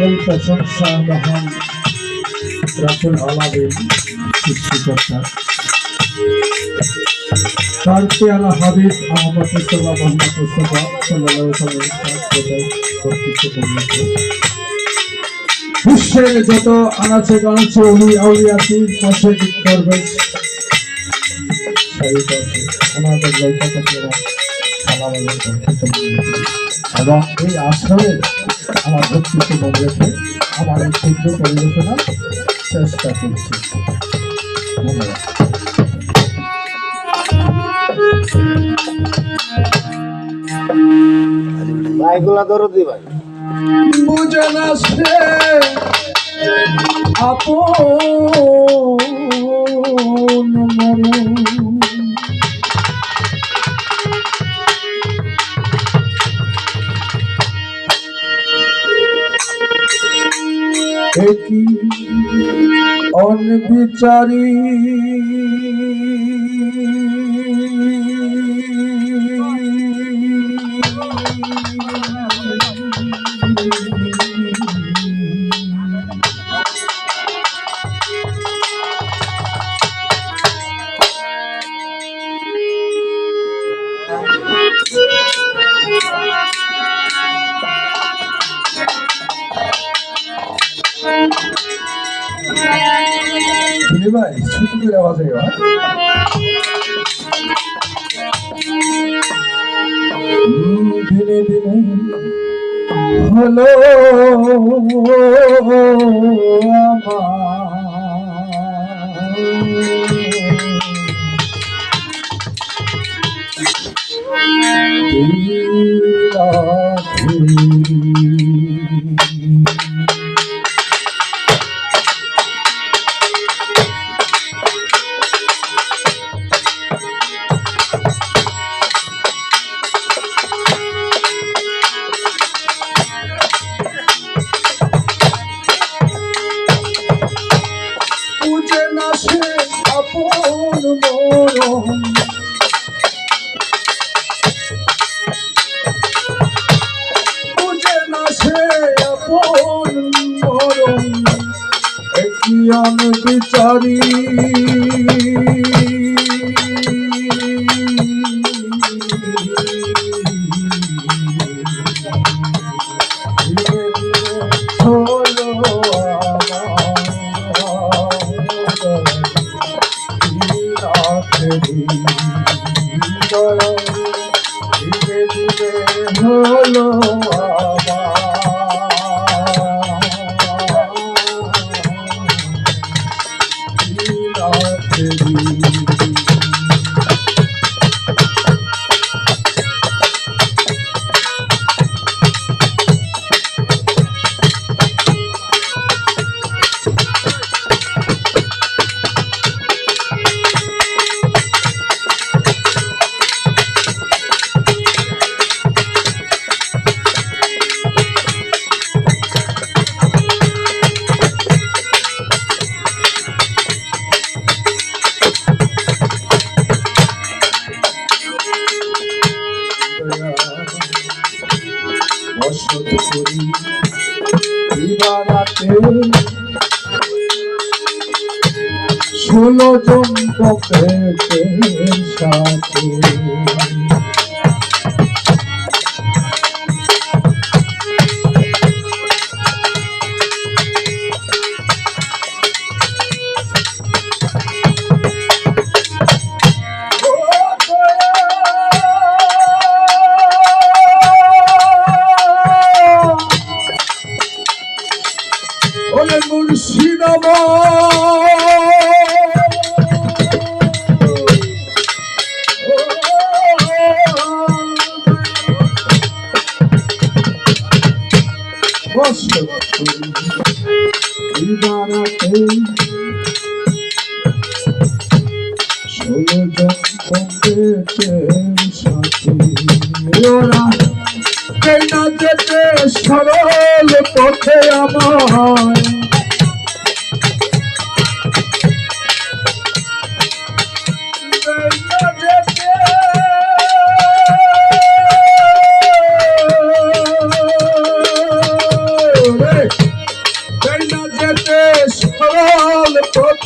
সকল প্রশংসা মহান রাসূল আলামিন সৃষ্টিকর্তা তার পেয়ারা হাবিব আহমদ মুস্তাফা মোহাম্মদ মুস্তাফা সাল্লাল্লাহু আলাইহি ওয়াসাল্লাম বিশ্বের যত আনাচে কানাচে উনি আউলিয়াতি পাশে করবেন ওনাদের লইটাকে সালাম এবং এই আশ্রমে আমার ব্যক্তিত্ব বন্ধুকে আমার এই ক্ষুদ্র পরিবেশনার চেষ্টা করছি। ধন্যবাদ। ভাইগুলা দরদি ভাই বুঝে না সে আপন মরণ একই অনবিচারী ভাই ছোট করে আওয়াজ হয় ধীরে ধীরে হলো বিচারি হলো ষোলো জন পকেটের সাথে যেতে সরল পথে আমার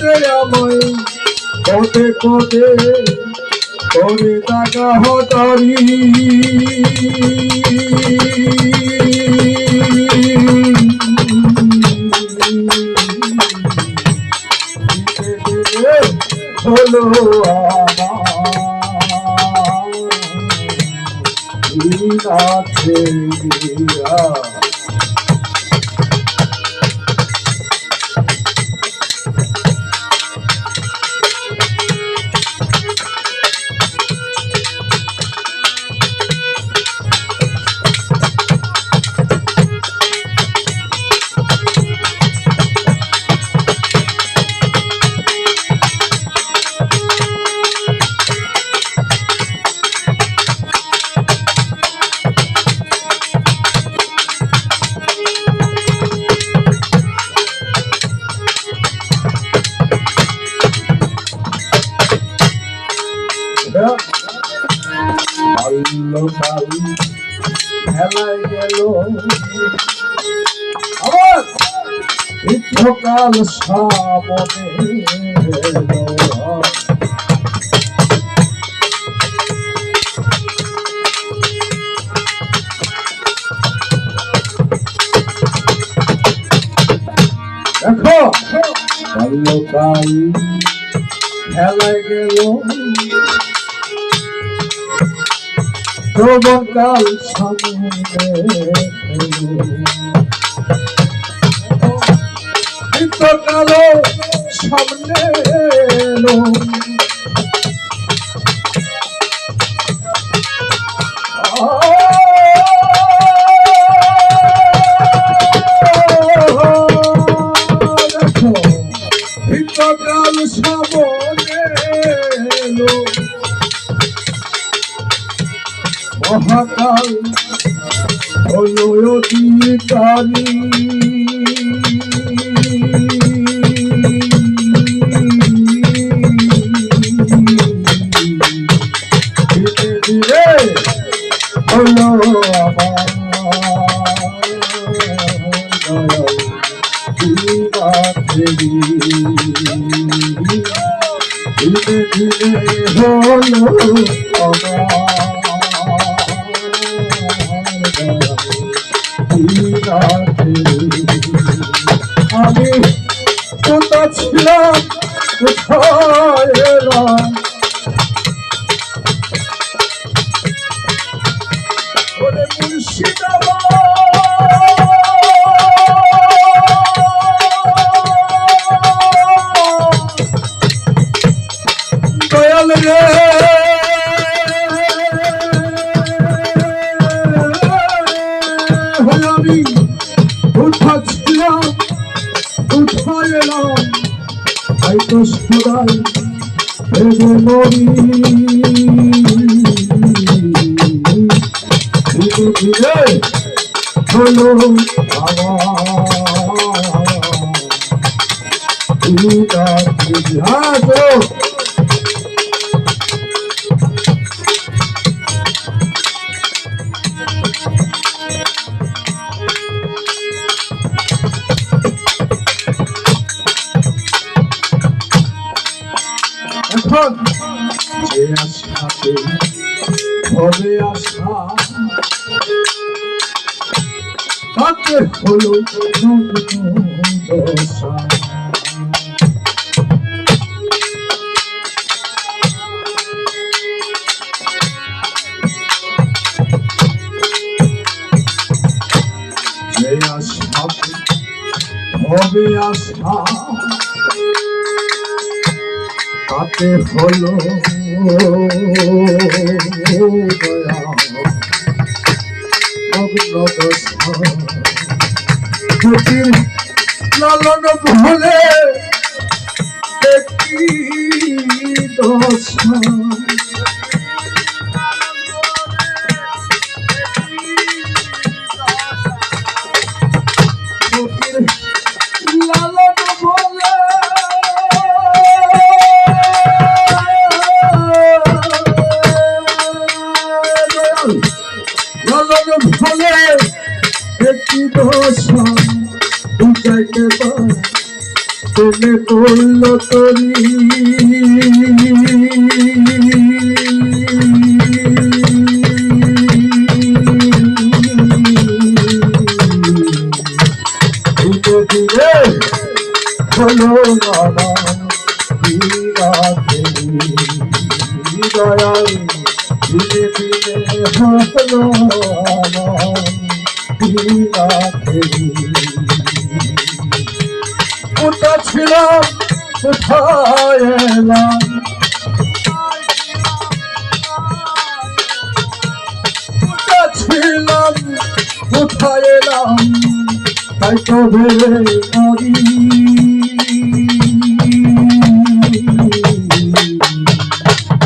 রে আমায় পদে পদে করে দাগা হতারি হলো আমার বাল্যকাল খেলায় গেল আবার বৃদ্ধকাল সামনে দেখো বাল্যকাল খেলায় গেল যৌবনকাল সামনে বৃদ্ধকাল সামনে এলো বৃদ্ধকাল সামনে এলো মহাকাল হলো অধিকারী ধীরে ধীরে হলো আমার ধীরে ধীরে হলো আমার আমি কোথা ছিলাম কোথায় এলাম ওরে মুর্শিদাবাদ দয়াল রে আমি কোথা ছিলাম কোথায় এলাম হয়তো সদাই ভেবে মরি ধীরে ধীরে হলো আমার এখন যে আশাতে হবে আশা তাতে হলো দশা যে আশাতে হবে আশা তাতে হলো লালন ভুলে একটি দশা লালন ভুলে লালন ভুলে একটি দশা বুঝাইতে প্রেমে করল তরি ধীরে ধীরে হলো দয়াল ধীরে ধীরে হলো কোথা ছিলাম কোথায় এলাম কোথা ছিলাম কোথায় এলাম তাই তো ভেবে মরি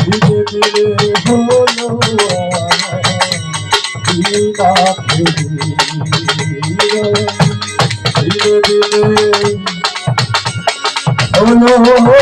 ধীরে ধীরে হলো ধীরে ধীরে হলো